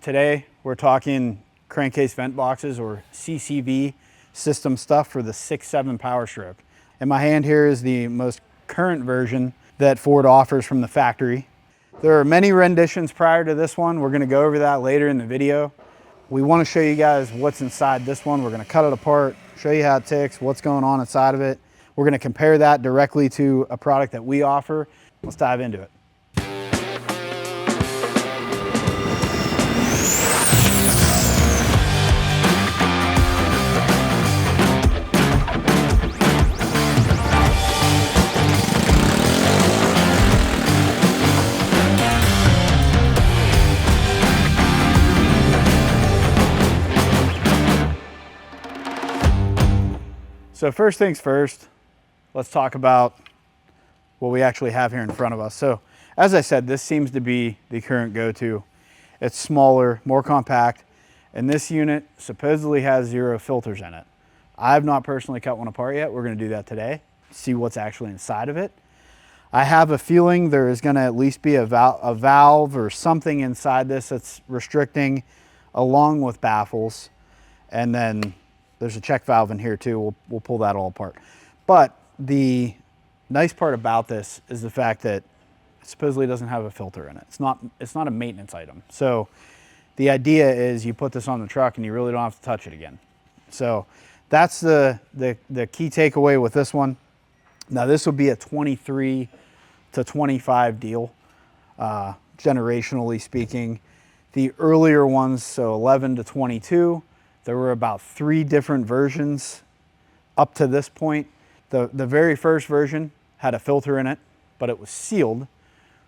Today we're talking crankcase vent boxes, or CCV system stuff for the 6.7 Power Stroke. In my hand here is the most current version that Ford offers from the factory. There are many renditions prior to this one. We're going to go over that later in the video. We want to show you guys what's inside this one. We're going to cut it apart, show you how it ticks, what's going on inside of it. We're going to compare that directly to a product that we offer. Let's dive into it. So first things first, let's talk about what we actually have here in front of us. So as I said, this seems to be the current go-to. It's smaller, more compact, and this unit supposedly has 0 filters in it. I've not personally cut one apart yet. We're going to do that today, see what's actually inside of it. I have a feeling there is going to at least be a valve or something inside this that's restricting, along with baffles, and then there's a check valve in here too. We'll pull that all apart. But the nice part about this is the fact that it supposedly doesn't have a filter in it. It's not a maintenance item. So the idea is you put this on the truck and you really don't have to touch it again. So that's the key takeaway with this one. Now this would be a 23 to 25 deal, generationally speaking. The earlier ones, so 11 to 22, there were about 3 different versions up to this point. The very first version had a filter in it, but it was sealed,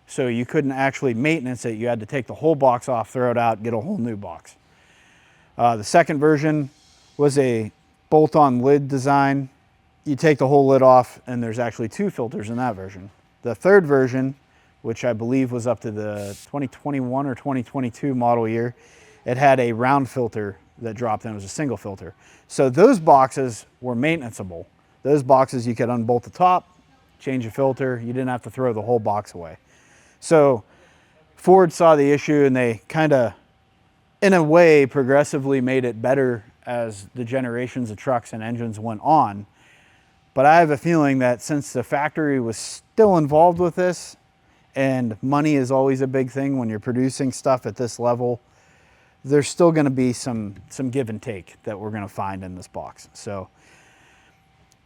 so you couldn't actually maintenance it. You had to take the whole box off, throw it out, get a whole new box. The second version was a bolt-on lid design. You take the whole lid off, and there's actually 2 filters in that version. The third version, which I believe was up to the 2021 or 2022 model year, it had a round filter that dropped in. It was a single filter. So those boxes were maintenanceable. Those boxes you could unbolt the top, change a filter. You didn't have to throw the whole box away. So Ford saw the issue and they kind of, in a way, progressively made it better as the generations of trucks and engines went on. But I have a feeling that since the factory was still involved with this, and money is always a big thing when you're producing stuff at this level, there's still going to be some give and take that we're going to find in this box. So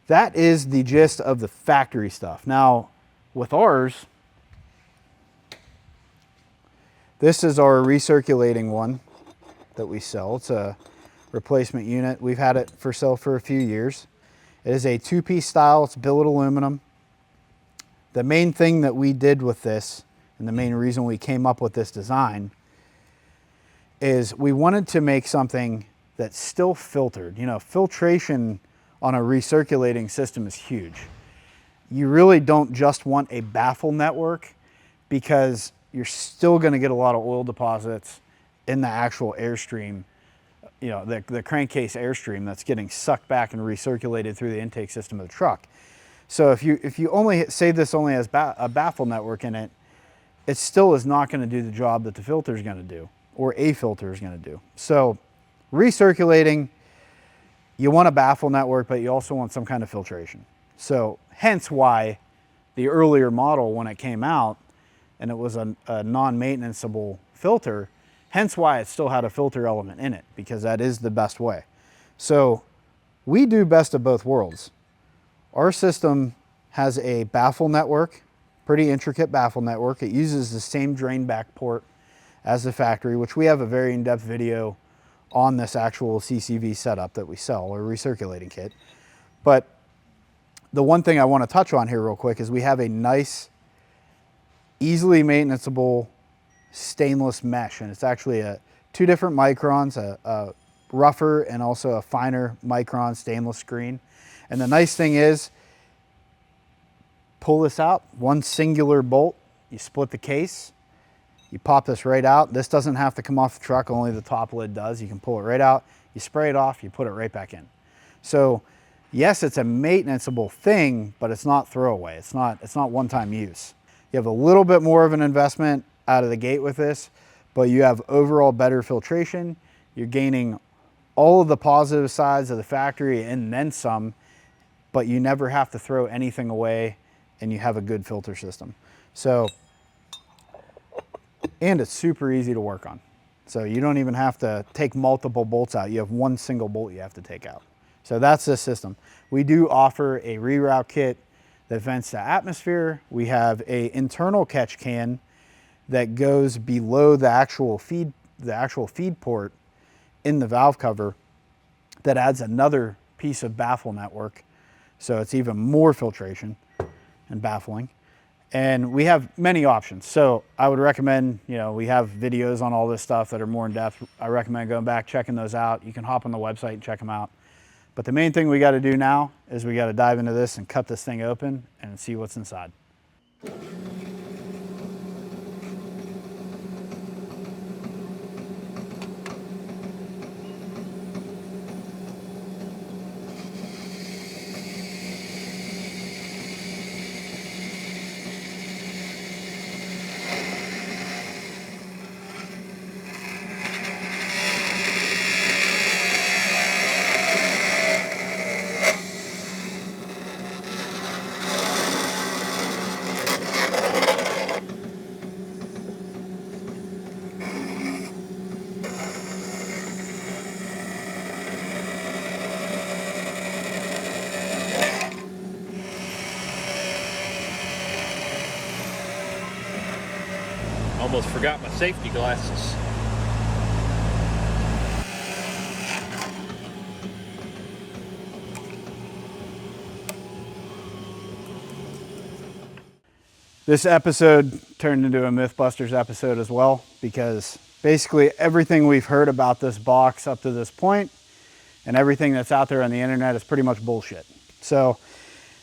that is the gist of the factory stuff. Now with ours, this is our recirculating one that we sell. It's a replacement unit. We've had it for sale for a few years. It is a 2-piece style. It's billet aluminum. The main thing that we did with this, and the main reason we came up with this design, is we wanted to make something that's still filtered. You know, filtration on a recirculating system is huge. You really don't just want a baffle network, because you're still going to get a lot of oil deposits in the actual airstream, you know, the crankcase airstream that's getting sucked back and recirculated through the intake system of the truck. So if you only say this only has a baffle network in it, it still is not going to do the job that the filter is going to do, or a filter is going to do. So recirculating, you want a baffle network, but you also want some kind of filtration. So hence why the earlier model, when it came out and it was a non-maintenanceable filter, hence why it still had a filter element in it, because that is the best way. So we do best of both worlds. Our system has a baffle network, pretty intricate baffle network. It uses the same drain back port as the factory, which we have a very in-depth video on this actual CCV setup that we sell, or recirculating kit. But the one thing I want to touch on here real quick is we have a nice, easily maintenanceable stainless mesh, and it's actually 2 different microns, a rougher and also a finer micron stainless screen. And the nice thing is, pull this out, one singular bolt, you split the case, you pop this right out. This doesn't have to come off the truck, only the top lid does. You can pull it right out, you spray it off, you put it right back in. So yes, it's a maintenanceable thing, but it's not throwaway. It's not one-time use. You have a little bit more of an investment out of the gate with this, but you have overall better filtration. You're gaining all of the positive sides of the factory and then some, but you never have to throw anything away, and you have a good filter system. So, and it's super easy to work on. So you don't even have to take multiple bolts out. You have one single bolt you have to take out. So that's the system. We do offer a reroute kit that vents to atmosphere. We have a internal catch can that goes below the actual feed port in the valve cover that adds another piece of baffle network. So it's even more filtration and baffling. And we have many options. So I would recommend, we have videos on all this stuff that are more in depth. I recommend going back, checking those out. You can hop on the website and check them out. But the main thing we got to do now is we got to dive into this and cut this thing open and see what's inside. Almost forgot my safety glasses. This episode turned into a Mythbusters episode as well, because basically everything we've heard about this box up to this point and everything that's out there on the internet is pretty much bullshit. So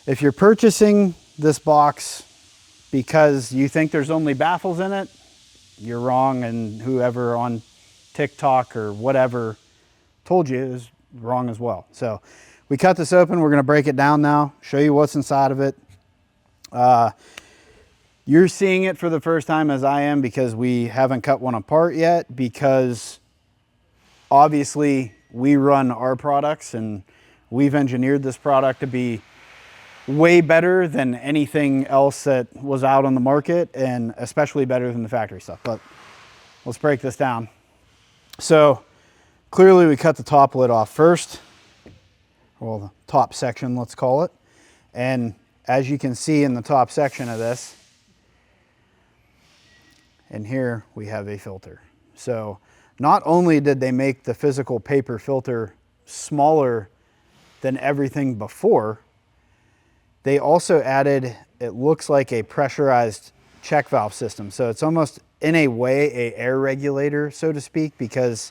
if you're purchasing this box because you think there's only baffles in it, you're wrong, and whoever on TikTok or whatever told you is wrong as well. So we cut this open. We're going to break it down now, show you what's inside of it. You're seeing it for the first time as I am, because we haven't cut one apart yet, because obviously we run our products and we've engineered this product to be way better than anything else that was out on the market, and especially better than the factory stuff. But let's break this down. So clearly we cut the top lid off first, well, the top section, let's call it. And as you can see in the top section of this, and here we have a filter. So not only did they make the physical paper filter smaller than everything before, they also added, it looks like a pressurized check valve system. So it's almost in a way a air regulator, so to speak, because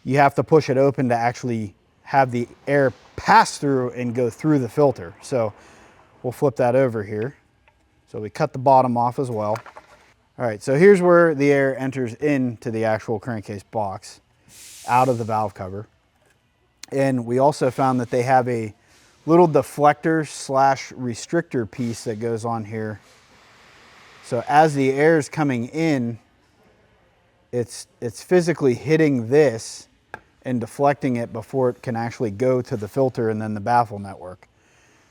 you have to push it open to actually have the air pass through and go through the filter. So we'll flip that over here. So we cut the bottom off as well. All right, so here's where the air enters into the actual crankcase box out of the valve cover. And we also found that they have a little deflector slash restrictor piece that goes on here. So as the air is coming in, it's physically hitting this and deflecting it before it can actually go to the filter and then the baffle network.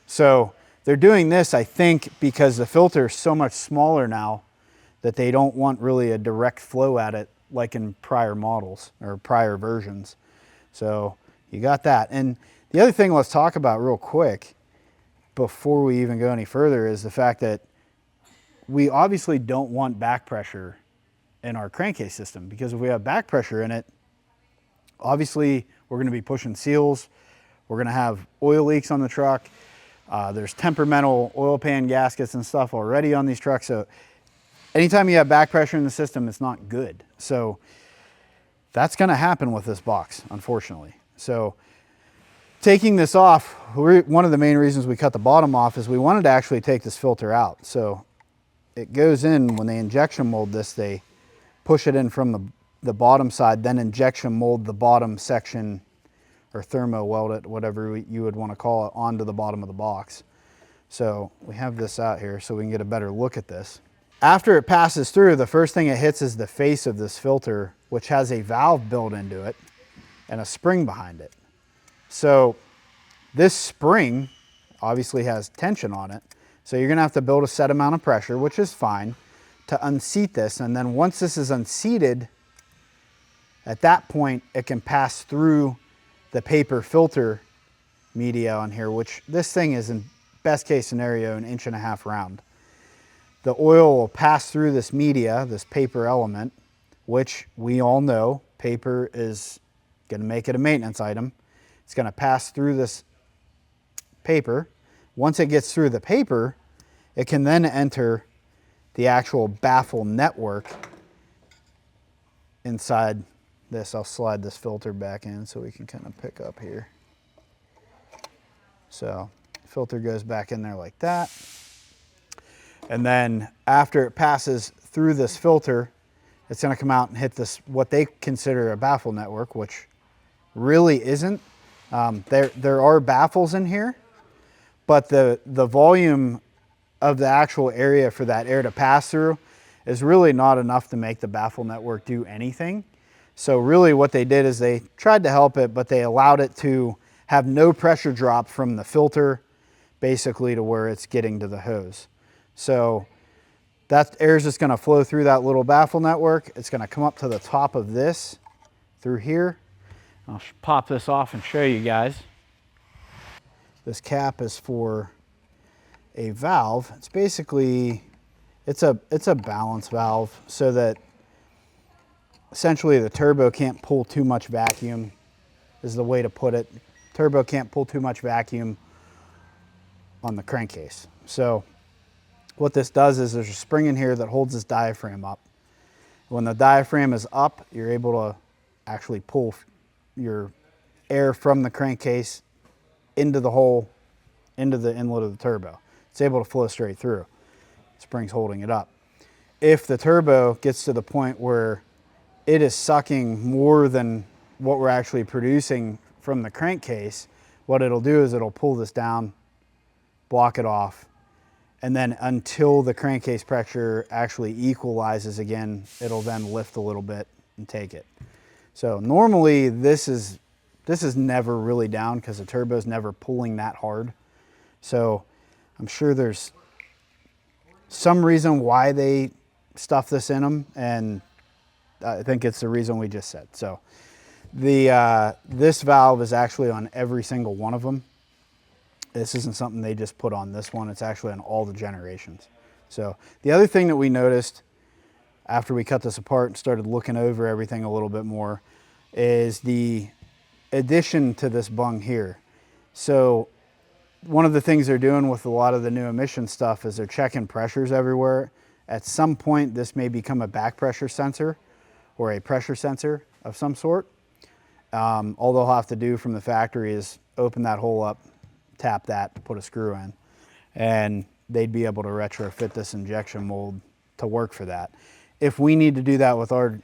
So they're doing this, I think, because the filter is so much smaller now that they don't want really a direct flow at it like in prior models or prior versions. So you got that. And the other thing let's talk about real quick before we even go any further is the fact that we obviously don't want back pressure in our crankcase system, because if we have back pressure in it, obviously we're going to be pushing seals, we're going to have oil leaks on the truck, there's temperamental oil pan gaskets and stuff already on these trucks. So anytime you have back pressure in the system, it's not good. So that's going to happen with this box, unfortunately. So taking this off, one of the main reasons we cut the bottom off is we wanted to actually take this filter out. So it goes in, when they injection mold this, they push it in from the bottom side, then injection mold the bottom section, or thermo weld it, whatever you would want to call it, onto the bottom of the box. So we have this out here so we can get a better look at this. After it passes through, the first thing it hits is the face of this filter, which has a valve built into it and a spring behind it. So this spring obviously has tension on it. So you're gonna have to build a set amount of pressure, which is fine, to unseat this. And then once this is unseated, at that point, it can pass through the paper filter media on here, which this thing is in best case scenario, 1.5 inches round. The oil will pass through this media, this paper element, which we all know paper is gonna make it a maintenance item. It's gonna pass through this paper. Once it gets through the paper, it can then enter the actual baffle network inside this. I'll slide this filter back in so we can kind of pick up here. So filter goes back in there like that. And then after it passes through this filter, it's gonna come out and hit this, what they consider a baffle network, which really isn't. There are baffles in here, but the volume of the actual area for that air to pass through is really not enough to make the baffle network do anything. So really what they did is they tried to help it, but they allowed it to have no pressure drop from the filter basically to where it's getting to the hose. So that air is just gonna flow through that little baffle network. It's gonna come up to the top of this through here. I'll pop this off and show you guys. This cap is for a valve. It's basically, it's a balance valve so that essentially the turbo can't pull too much vacuum, is the way to put it. Turbo can't pull too much vacuum on the crankcase. So what this does is there's a spring in here that holds this diaphragm up. When the diaphragm is up, you're able to actually pull your air from the crankcase into the hole, into the inlet of the turbo. It's able to flow straight through. Spring's holding it up. If the turbo gets to the point where it is sucking more than what we're actually producing from the crankcase, what it'll do is it'll pull this down, block it off, and then until the crankcase pressure actually equalizes again, it'll then lift a little bit and take it. So normally this is never really down because the turbo's never pulling that hard. So I'm sure there's some reason why they stuff this in them, and I think it's the reason we just said. So this valve is actually on every single one of them. This isn't something they just put on this one. It's actually on all the generations. So the other thing that we noticed after we cut this apart and started looking over everything a little bit more is the addition to this bung here. So one of the things they're doing with a lot of the new emission stuff is they're checking pressures everywhere. At some point, this may become a back pressure sensor or a pressure sensor of some sort. All they'll have to do from the factory is open that hole up, tap that, put a screw in, and they'd be able to retrofit this injection mold to work for that. If we need to do that with our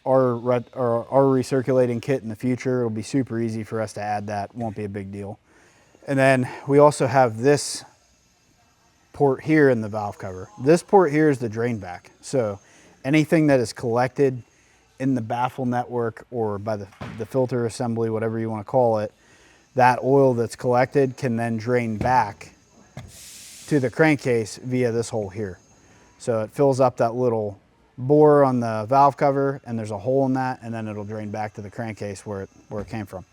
recirculating kit in the future, it'll be super easy for us to add that. Won't be a big deal. And then we also have this port here in the valve cover. This port here is the drain back. So anything that is collected in the baffle network or by the filter assembly, whatever you want to call it, that oil that's collected can then drain back to the crankcase via this hole here. So it fills up that little bore on the valve cover, and there's a hole in that, and then it'll drain back to the crankcase where it came from.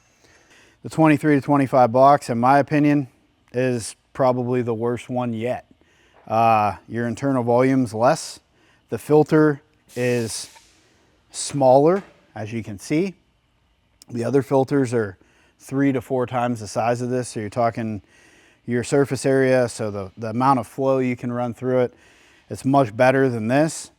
The 23 to 25 box, in my opinion, is probably the worst one yet. Your internal volume's less. The filter is smaller, as you can see. The other filters are 3 to 4 times the size of this. So you're talking your surface area, so the amount of flow you can run through it, it's much better than this.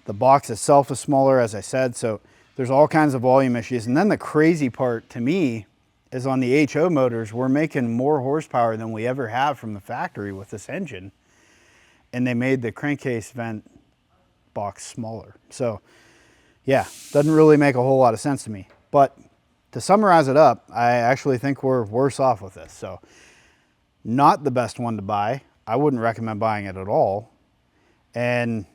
The box itself is smaller, as I said, so there's all kinds of volume issues. And then the crazy part to me is on the HO motors, we're making more horsepower than we ever have from the factory with this engine. And they made the crankcase vent box smaller. So yeah, doesn't really make a whole lot of sense to me. But to summarize it up, I actually think we're worse off with this. So not the best one to buy. I wouldn't recommend buying it at all. And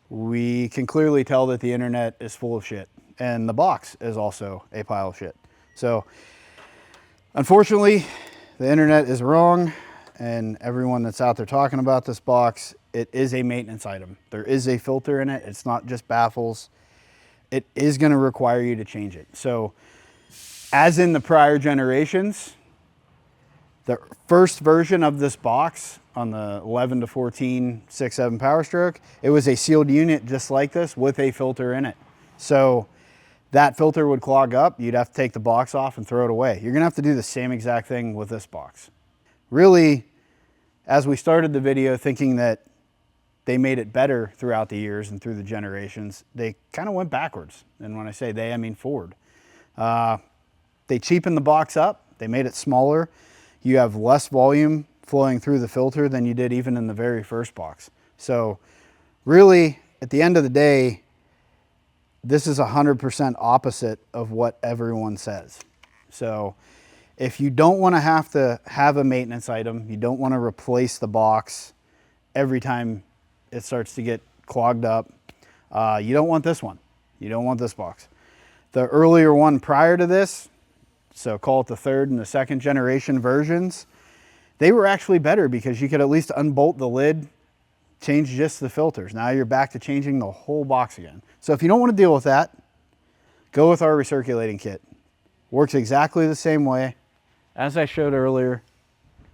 we can clearly tell that the internet is full of shit, and the box is also a pile of shit. So unfortunately, the internet is wrong, and everyone that's out there talking about this box, it is a maintenance item. There is a filter in it. It's not just baffles. It is going to require you to change it. So as in the prior generations, the first version of this box on the 11 to 14 6.7 Power Stroke, it was a sealed unit just like this with a filter in it. So that filter would clog up. You'd have to take the box off and throw it away. You're gonna have to do the same exact thing with this box. Really, as we started the video thinking that they made it better throughout the years and through the generations, they kind of went backwards. And when I say they, I mean forward. They cheapened the box up. They made it smaller. You have less volume flowing through the filter than you did even in the very first box. So really, at the end of the day, this is 100% opposite of what everyone says. So if you don't want to have a maintenance item, you don't want to replace the box every time it starts to get clogged up, you don't want this one. You don't want this box. The earlier one prior to this, so call it the third and the second generation versions, they were actually better because you could at least unbolt the lid, change just the filters. Now you're back to changing the whole box again. So if you don't want to deal with that, go with our recirculating kit. Works exactly the same way as I showed earlier.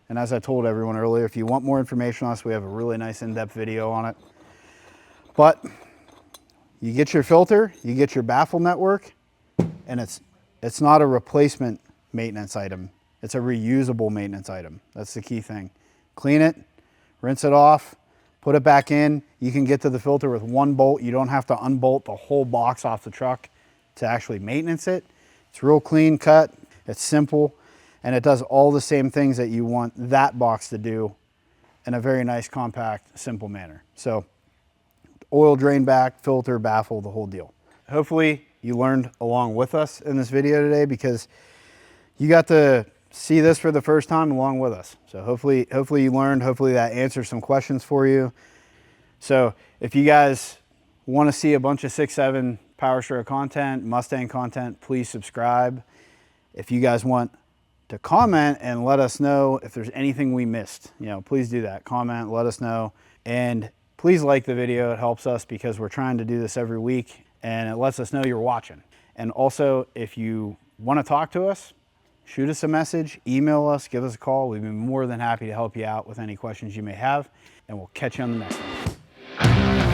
And as I told everyone earlier, if you want more information on us, we have a really nice in-depth video on it. But you get your filter, you get your baffle network, and it's not a replacement maintenance item. It's a reusable maintenance item. That's the key thing. Clean it, rinse it off, put it back in. You can get to the filter with one bolt. You don't have to unbolt the whole box off the truck to actually maintenance it. It's real clean cut, it's simple, and it does all the same things that you want that box to do in a very nice, compact, simple manner. So oil drain back, filter, baffle, the whole deal. Hopefully you learned along with us in this video today, because you got to see this for the first time along with us. So hopefully you learned, hopefully that answers some questions for you. So if you guys want to see a bunch of 6.7 Power Stroke content, Mustang content, please subscribe. If you guys want to comment and let us know if there's anything we missed, please do that. Comment, let us know. And please like the video. It helps us because we're trying to do this every week, and it lets us know you're watching. And also, if you want to talk to us, shoot us a message, email us, give us a call. We'd be more than happy to help you out with any questions you may have, and we'll catch you on the next one.